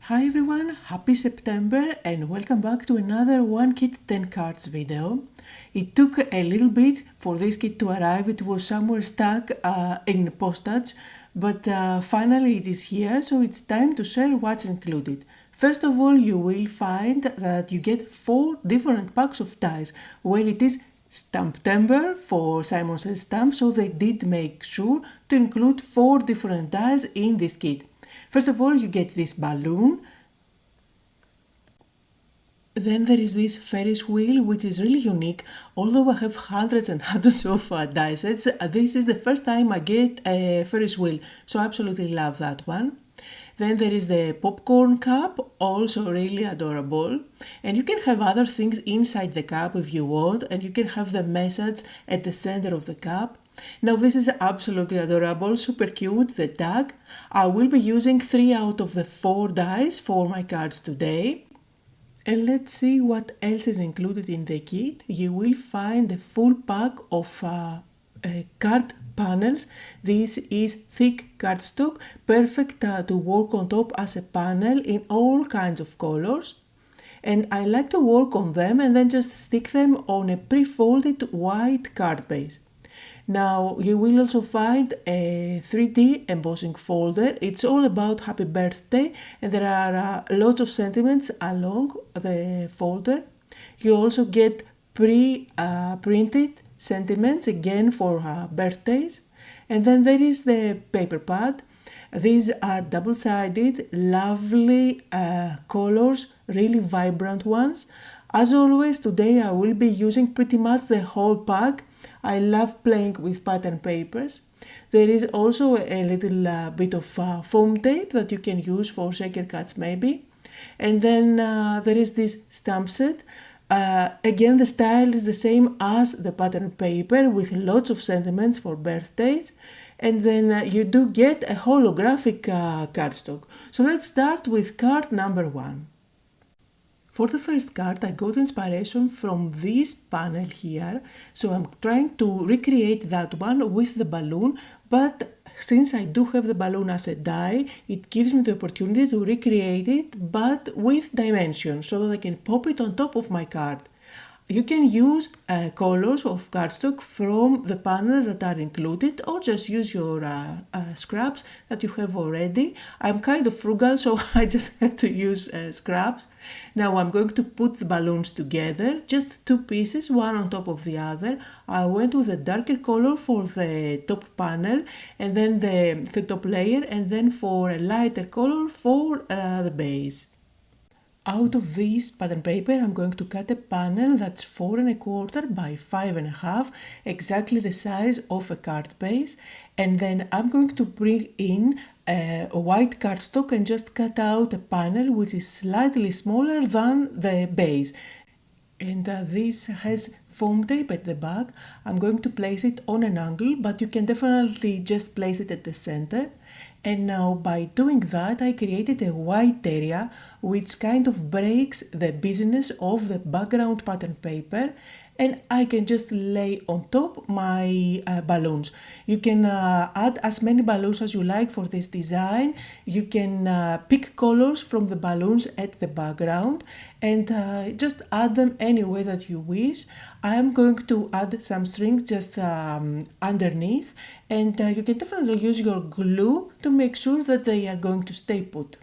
Hi everyone, happy September and welcome back to another 1 kit 10 cards video. It took a little bit for this kit to arrive, it was somewhere stuck in postage, but finally it is here, so it's time to share what's included. First of all, you will find that you get 4 different packs of dies. Well, it is Stampetember for Simon Says Stamp, so they did make sure to include 4 different dies in this kit. First of all, you get this balloon. Then there is this Ferris wheel, which is really unique. Although I have hundreds and hundreds of die sets, this is the first time I get a Ferris wheel, so I absolutely love that one. Then there is the popcorn cup, also really adorable. And you can have other things inside the cup if you want, and you can have the message at the center of the cup. Now this is absolutely adorable, super cute, the tag. I will be using 3 out of the 4 dies for my cards today. And let's see what else is included in the kit. You will find a full pack of card panels. This is thick cardstock, perfect to work on top as a panel in all kinds of colors. And I like to work on them and then just stick them on a pre-folded white card base. Now you will also find a 3D embossing folder. It's all about happy birthday and there are lots of sentiments along the folder. You also get pre-printed sentiments again for birthdays. And then there is the paper pad. These are double-sided, lovely colors, really vibrant ones. As always, today I will be using pretty much the whole pack. I love playing with pattern papers. There is also a little bit of foam tape that you can use for shaker cuts maybe. And then there is this stamp set. Again, the style is the same as the pattern paper with lots of sentiments for birthdays. And then you do get a holographic cardstock. So let's start with card number 1. For the first card, I got inspiration from this panel here, so I'm trying to recreate that one with the balloon, but since I do have the balloon as a die, it gives me the opportunity to recreate it, but with dimensions, so that I can pop it on top of my card. You can use colors of cardstock from the panels that are included or just use your scraps that you have already. I'm kind of frugal, so I just have to use scraps. Now I'm going to put the balloons together, just 2 pieces, one on top of the other. I went with a darker color for the top panel and then the top layer, and then for a lighter color for the base. Out of this pattern paper, I'm going to cut a panel that's 4 1/4 by 5 1/2, exactly the size of a card base. And then I'm going to bring in a white cardstock and just cut out a panel which is slightly smaller than the base. And this has foam tape at the back. I'm going to place it on an angle, but you can definitely just place it at the center. And now by doing that, I created a white area which kind of breaks the busyness of the background pattern paper, and I can just lay on top my balloons. You can add as many balloons as you like for this design. You can pick colors from the balloons at the background and just add them any way that you wish. I am going to add some strings just underneath, and you can definitely use your glue to make sure that they are going to stay put.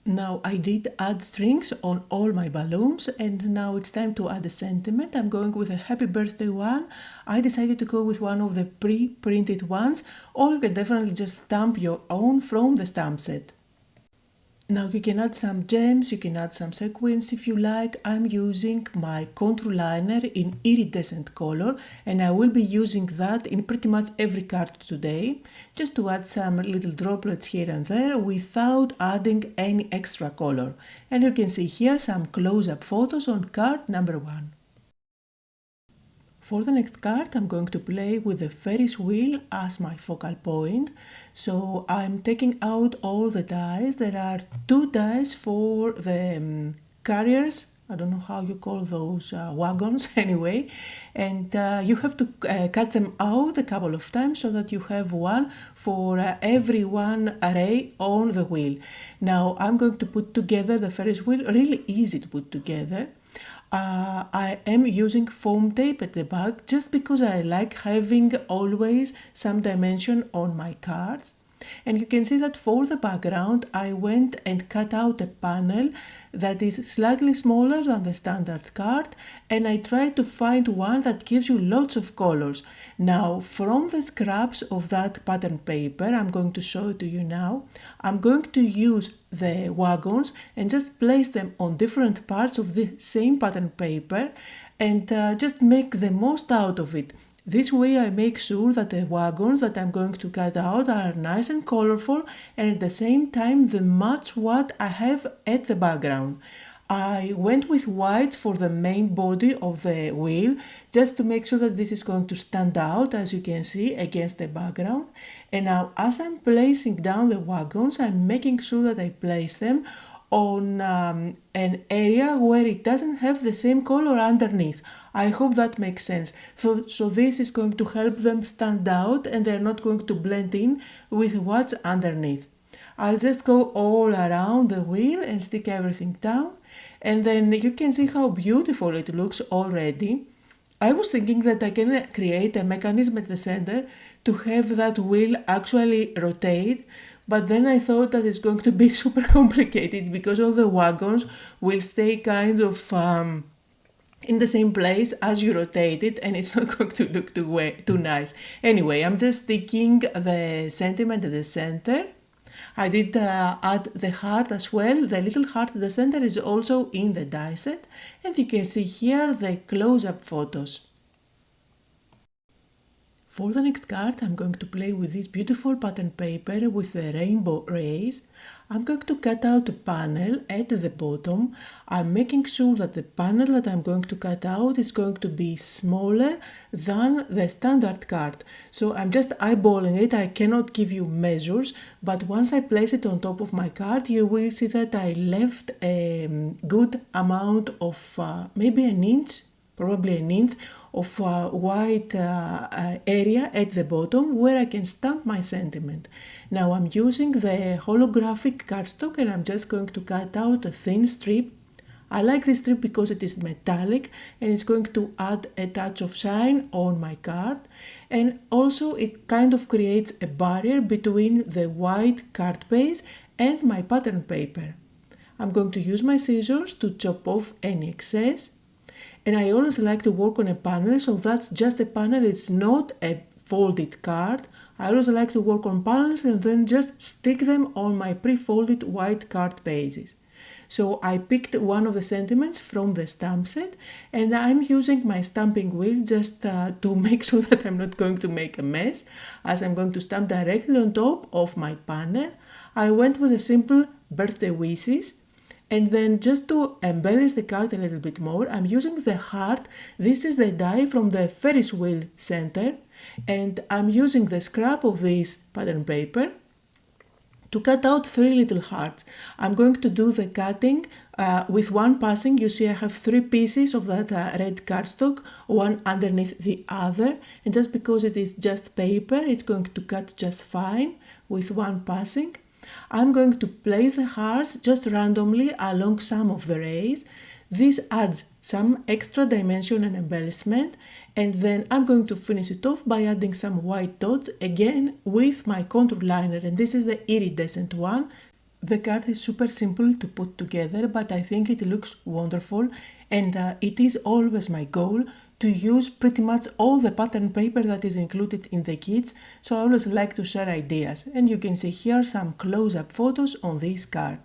Now I did add strings on all my balloons, and now it's time to add a sentiment. I'm going with a happy birthday one. I decided to go with one of the pre-printed ones, or you can definitely just stamp your own from the stamp set. Now you can add some gems, you can add some sequins if you like. I'm using my contour liner in iridescent color, and I will be using that in pretty much every card today, just to add some little droplets here and there without adding any extra color. And you can see here some close-up photos on card number 1. For the next card, I'm going to play with the Ferris wheel as my focal point. So I'm taking out all the dies. There are 2 dies for the carriers I don't know how you call those wagons anyway, and you have to cut them out a couple of times so that you have one for every one array on the wheel. Now I'm going to put together the Ferris wheel, really easy to put together. I am using foam tape at the back just because I like having always some dimension on my cards. And you can see that for the background I went and cut out a panel that is slightly smaller than the standard card, and I tried to find one that gives you lots of colors. Now from the scraps of that pattern paper, I'm going to show it to you now, I'm going to use the wagons and just place them on different parts of the same pattern paper and just make the most out of it. This way I make sure that the wagons that I'm going to cut out are nice and colorful and at the same time they match what I have at the background. I went with white for the main body of the wheel just to make sure that this is going to stand out, as you can see, against the background. And now as I'm placing down the wagons, I'm making sure that I place them on an area where it doesn't have the same color underneath. I hope that makes sense. So this is going to help them stand out and they're not going to blend in with what's underneath. I'll just go all around the wheel and stick everything down, and then you can see how beautiful it looks already. I was thinking that I can create a mechanism at the center to have that wheel actually rotate, but then I thought that it's going to be super complicated because all the wagons will stay kind of in the same place as you rotate it, and it's not going to look too nice. Anyway, I'm just sticking the sentiment at the center. I did add the heart as well. The little heart at the center is also in the die set, and you can see here the close-up photos. For the next card, I'm going to play with this beautiful pattern paper with the rainbow rays. I'm going to cut out a panel at the bottom. I'm making sure that the panel that I'm going to cut out is going to be smaller than the standard card. So I'm just eyeballing it. I cannot give you measures, but once I place it on top of my card, you will see that I left a good amount of maybe an inch, probably an inch of white area at the bottom where I can stamp my sentiment. Now I'm using the holographic cardstock and I'm just going to cut out a thin strip. I like this strip because it is metallic and it's going to add a touch of shine on my card, and also it kind of creates a barrier between the white card base and my pattern paper. I'm going to use my scissors to chop off any excess. And I always like to work on a panel, so that's just a panel, it's not a folded card. I always like to work on panels and then just stick them on my pre-folded white card bases. So I picked one of the sentiments from the stamp set and I'm using my stamping wheel just to make sure that I'm not going to make a mess, as I'm going to stamp directly on top of my panel. I went with a simple birthday wishes. And then just to embellish the card a little bit more, I'm using the heart. This is the die from the Ferris wheel center. And I'm using the scrap of this pattern paper to cut out 3 little hearts. I'm going to do the cutting with one passing. You see I have 3 pieces of that red cardstock, one underneath the other. And just because it is just paper, it's going to cut just fine with one passing. I'm going to place the hearts just randomly along some of the rays. This adds some extra dimension and embellishment, and then I'm going to finish it off by adding some white dots again with my contour liner, and this is the Iridescent one. The card is super simple to put together, but I think it looks wonderful, and it is always my goal to use pretty much all the pattern paper that is included in the kits, so I always like to share ideas, and you can see here some close-up photos on this card.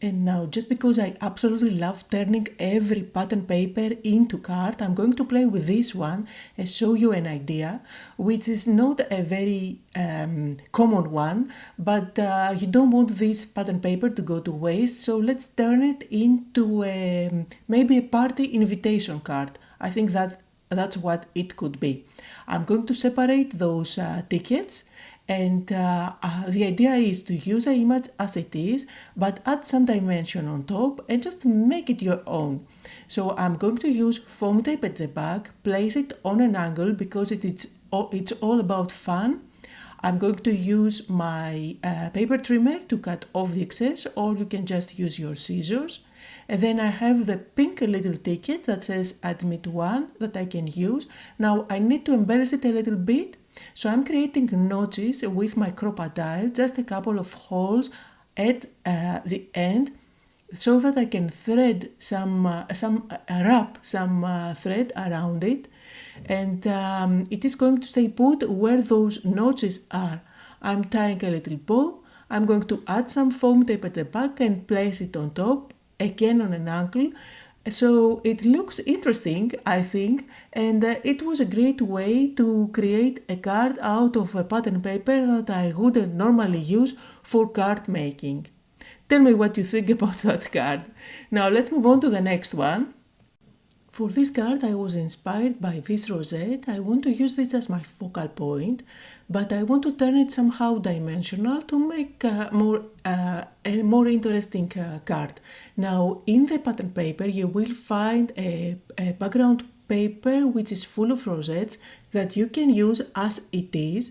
And now, just because I absolutely love turning every pattern paper into card, I'm going to play with this one and show you an idea, which is not a very common one, but you don't want this pattern paper to go to waste, so let's turn it into maybe a party invitation card. I think that's what it could be. I'm going to separate those tickets, And the idea is to use the image as it is, but add some dimension on top and just make it your own. So I'm going to use foam tape at the back, place it on an angle because it's all about fun. I'm going to use my paper trimmer to cut off the excess, or you can just use your scissors. And then I have the pink little ticket that says Admit 1 that I can use. Now I need to embellish it a little bit, so I'm creating notches with my crocodile, just a couple of holes at the end, so that I can thread wrap some thread around it, and it is going to stay put where those notches are. I'm tying a little bow. I'm going to add some foam tape at the back and place it on top, again on an angle, so it looks interesting, I think, and it was a great way to create a card out of a pattern paper that I wouldn't normally use for card making. Tell me what you think about that card. Now let's move on to the next one. For this card I was inspired by this rosette. I want to use this as my focal point, but I want to turn it somehow dimensional to make a more interesting card. Now in the pattern paper you will find a background paper which is full of rosettes that you can use as it is.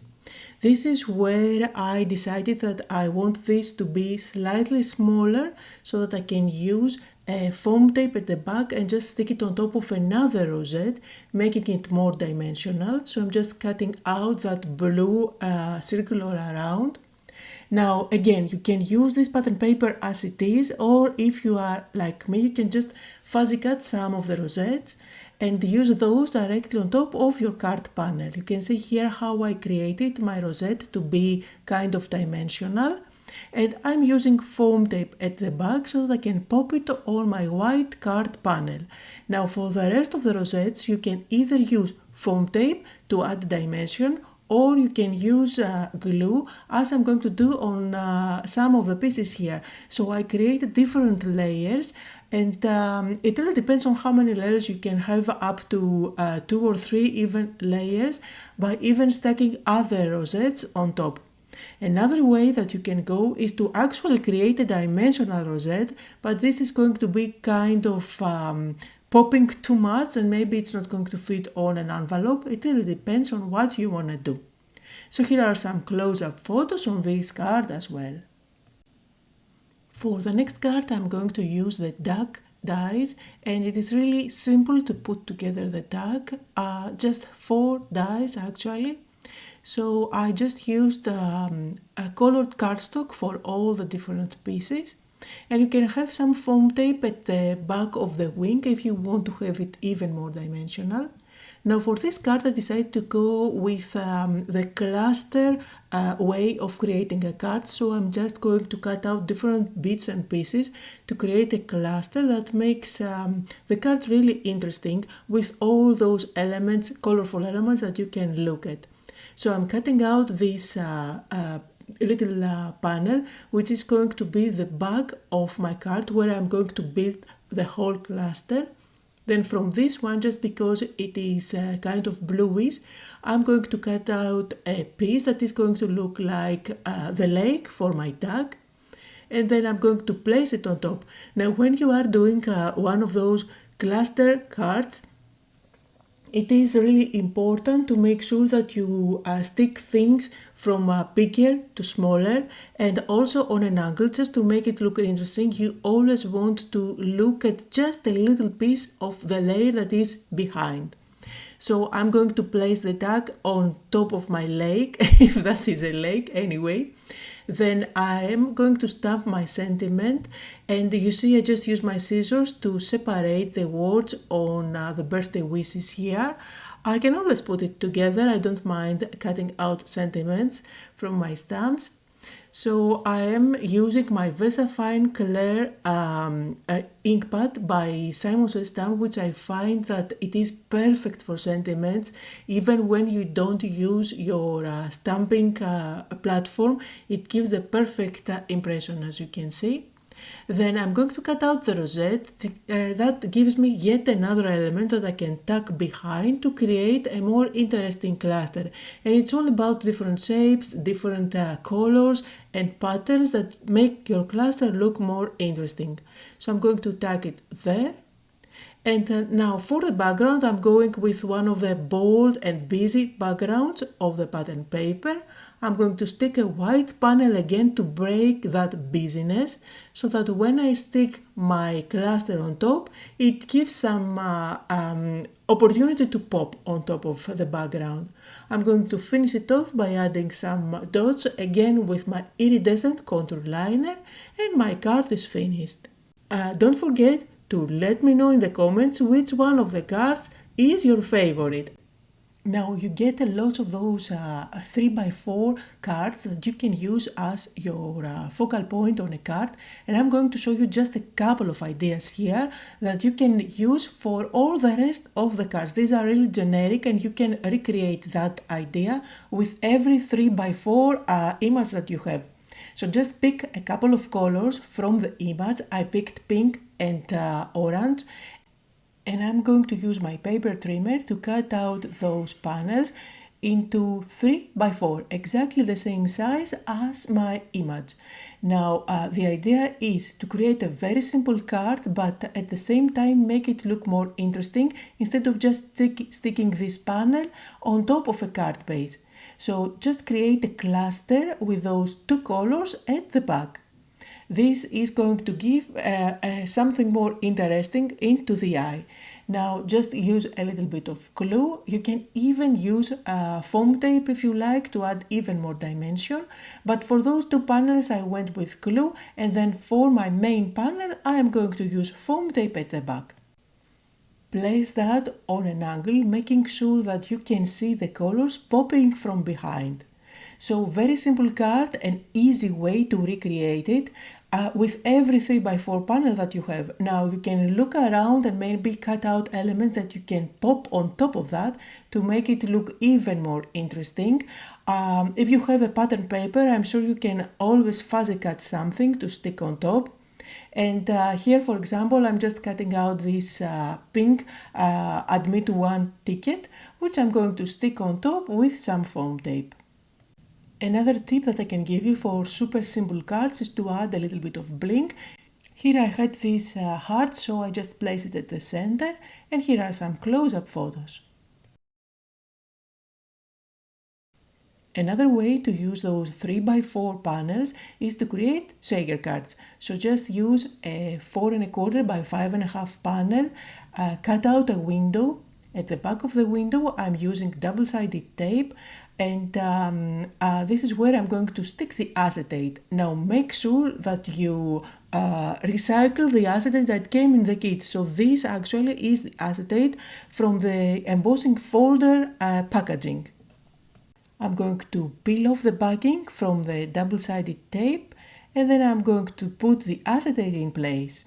This is where I decided that I want this to be slightly smaller so that I can use a foam tape at the back and just stick it on top of another rosette, making it more dimensional. So I'm just cutting out that blue circle all around. Now again, you can use this pattern paper as it is, or if you are like me, you can just fuzzy cut some of the rosettes and use those directly on top of your card panel. You can see here how I created my rosette to be kind of dimensional. And I'm using foam tape at the back so that I can pop it on my white card panel. Now for the rest of the rosettes you can either use foam tape to add dimension, or you can use glue, as I'm going to do on some of the pieces here. So I create different layers, and it really depends on how many layers you can have, up to 2 or 3 even layers, by even stacking other rosettes on top. Another way that you can go is to actually create a dimensional rosette, but this is going to be kind of popping too much, and maybe it's not going to fit on an envelope. It really depends on what you want to do. So here are some close-up photos on this card as well. For the next card I'm going to use the duck dies, and it is really simple to put together the duck, just 4 dies actually. So I just used a colored cardstock for all the different pieces, and you can have some foam tape at the back of the wing if you want to have it even more dimensional. Now for this card I decided to go with the cluster way of creating a card, so I'm just going to cut out different bits and pieces to create a cluster that makes the card really interesting with all those elements, colorful elements that you can look at. So I'm cutting out this little panel, which is going to be the back of my card, where I'm going to build the whole cluster. Then from this one, just because it is kind of bluish, I'm going to cut out a piece that is going to look like the lake for my duck, and then I'm going to place it on top. Now when you are doing one of those cluster cards, it is really important to make sure that you stick things from bigger to smaller, and also on an angle, just to make it look interesting. You always want to look at just a little piece of the layer that is behind. So I'm going to place the duck on top of my lake, if that is a lake anyway. Then I am going to stamp my sentiment, and you see I just use my scissors to separate the words on the birthday wishes here. I can always put it together, I don't mind cutting out sentiments from my stamps. So I am using my VersaFine Clair ink pad by Simon Says Stamp, which I find that it is perfect for sentiments, even when you don't use your stamping platform. It gives the perfect impression, as you can see. Then I'm going to cut out the rosette. That gives me yet another element that I can tuck behind to create a more interesting cluster. And it's all about different shapes, different colors and patterns that make your cluster look more interesting. So I'm going to tuck it there. And now for the background, I'm going with one of the bold and busy backgrounds of the pattern paper. I'm going to stick a white panel again to break that busyness, so that when I stick my cluster on top, it gives some opportunity to pop on top of the background. I'm going to finish it off by adding some dots again with my iridescent contour liner, and my card is finished. Don't forget to let me know in the comments which one of the cards is your favorite. Now you get a lot of those 3x4 cards that you can use as your focal point on a card, and I'm going to show you just a couple of ideas here that you can use for all the rest of the cards. These are really generic and you can recreate that idea with every 3x4 image that you have. So just pick a couple of colors from the image. I picked pink and orange, and I'm going to use my paper trimmer to cut out those panels into 3x4, exactly the same size as my image. Now the idea is to create a very simple card, but at the same time make it look more interesting instead of just sticking this panel on top of a card base. So just create a cluster with those two colors at the back. This is going to give something more interesting into the eye. Now just use a little bit of glue. You can even use foam tape if you like to add even more dimension. But for those two panels I went with glue, and then for my main panel I am going to use foam tape at the back. Place that on an angle, making sure that you can see the colors popping from behind. So very simple card, an easy way to recreate it with every 3x4 panel that you have. Now you can look around and maybe cut out elements that you can pop on top of that to make it look even more interesting. If you have a pattern paper, I'm sure you can always fuzzy cut something to stick on top. And here, for example, I'm just cutting out this pink Admit One ticket, which I'm going to stick on top with some foam tape. Another tip that I can give you for super simple cards is to add a little bit of bling. Here I had this heart, so I just placed it at the center, and here are some close-up photos. Another way to use those 3x4 panels is to create shaker cards. So just use a 4 1/4 by 5 1/2 panel, cut out a window. At the back of the window I'm using double-sided tape, and this is where I'm going to stick the acetate. Now make sure that you recycle the acetate that came in the kit. So this actually is the acetate from the embossing folder packaging. I'm going to peel off the backing from the double-sided tape, and then I'm going to put the acetate in place.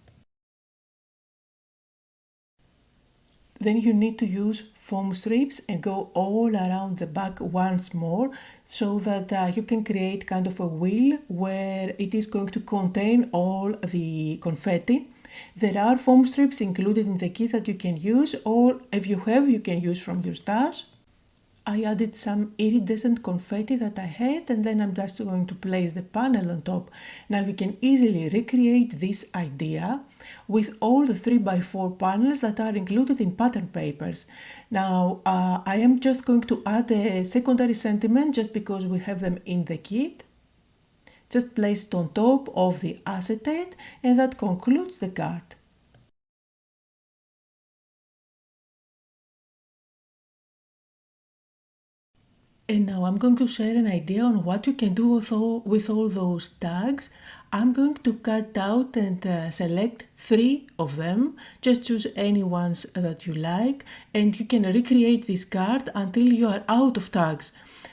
Then you need to use foam strips and go all around the back once more, so that you can create kind of a wheel where it is going to contain all the confetti. There are foam strips included in the kit that you can use, or if you have, you can use from your stash. I added some iridescent confetti that I had, and then I'm just going to place the panel on top. Now you can easily recreate this idea with all the 3x4 panels that are included in pattern papers. Now I am just going to add a secondary sentiment just because we have them in the kit. Just place it on top of the acetate, and that concludes the card. And now I'm going to share an idea on what you can do with all those tags. I'm going to cut out and select 3 of them. Just choose any ones that you like, and you can recreate this card until you are out of tags.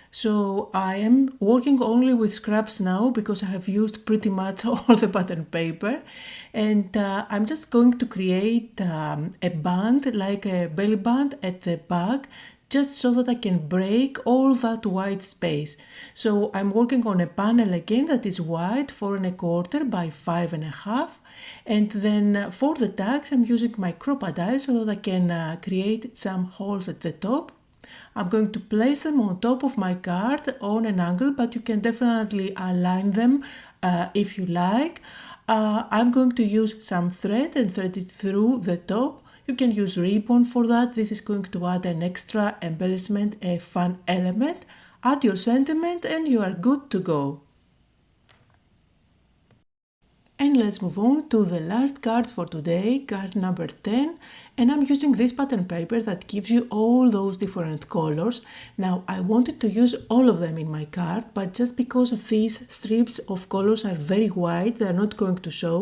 So I am working only with scraps now because I have used pretty much all the pattern paper, and I'm just going to create a band, like a belly band at the back, just so that I can break all that white space. So I'm working on a panel again that is white, 4 1/4 by 5 1/2. And then for the tags I'm using my crocodile so that I can create some holes at the top. I'm going to place them on top of my card on an angle, but you can definitely align them if you like. I'm going to use some thread and thread it through the top. You can use ribbon for that. This is going to add an extra embellishment, a fun element. Add your sentiment and you are good to go. And let's move on to the last card for today, card number 10. And I'm using this pattern paper that gives you all those different colors. Now I wanted to use all of them in my card, but just because these strips of colors are very wide, they're not going to show.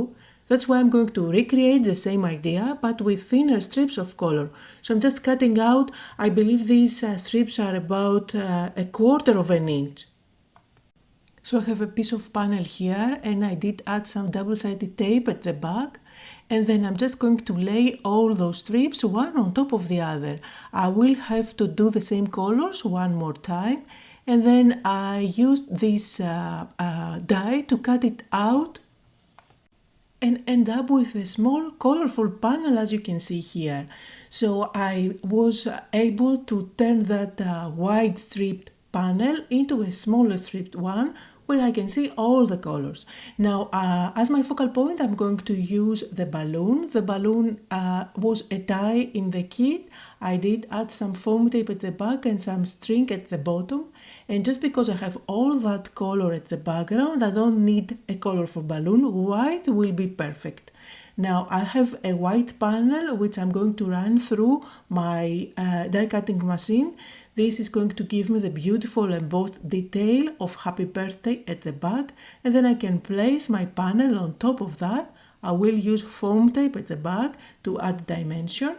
That's why I'm going to recreate the same idea, but with thinner strips of color. So I'm just cutting out, I believe these strips are about 1/4 of an inch. So I have a piece of panel here and I did add some double-sided tape at the back, and then I'm just going to lay all those strips one on top of the other. I will have to do the same colors one more time, and then I used this die to cut it out and end up with a small colorful panel, as you can see here. So I was able to turn that wide stripped panel into a smaller stripped one where I can see all the colors. Now as my focal point I'm going to use the balloon. The balloon was a die in the kit. I did add some foam tape at the back and some string at the bottom, and just because I have all that color at the background I don't need a colorful balloon. White will be perfect. Now I have a white panel which I'm going to run through my die cutting machine. This is going to give me the beautiful embossed detail of happy birthday at the back, and then I can place my panel on top of that. I will use foam tape at the back to add dimension.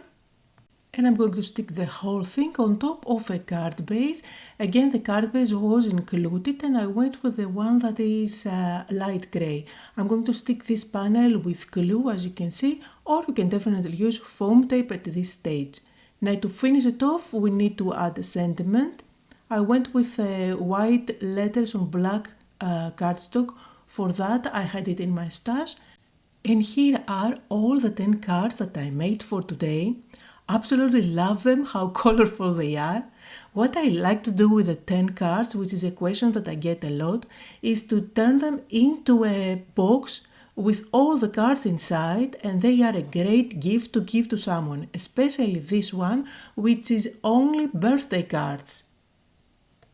And I'm going to stick the whole thing on top of a card base. Again, the card base was included and I went with the one that is light grey. I'm going to stick this panel with glue, as you can see, or you can definitely use foam tape at this stage. Now to finish it off we need to add a sentiment. I went with white letters on black cardstock. For that I had it in my stash. And here are all the 10 cards that I made for today. Absolutely love them, how colorful they are. What I like to do with the 10 cards, which is a question that I get a lot, is to turn them into a box with all the cards inside, and they are a great gift to give to someone, especially this one, which is only birthday cards.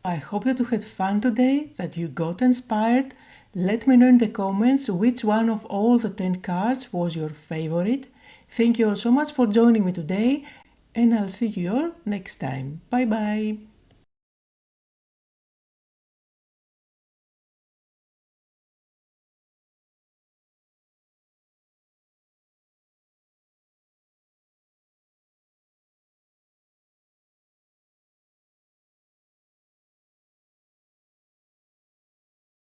I hope that you had fun today, that you got inspired. Let me know in the comments which one of all the 10 cards was your favorite. Thank you all so much for joining me today, and I'll see you all next time. Bye bye!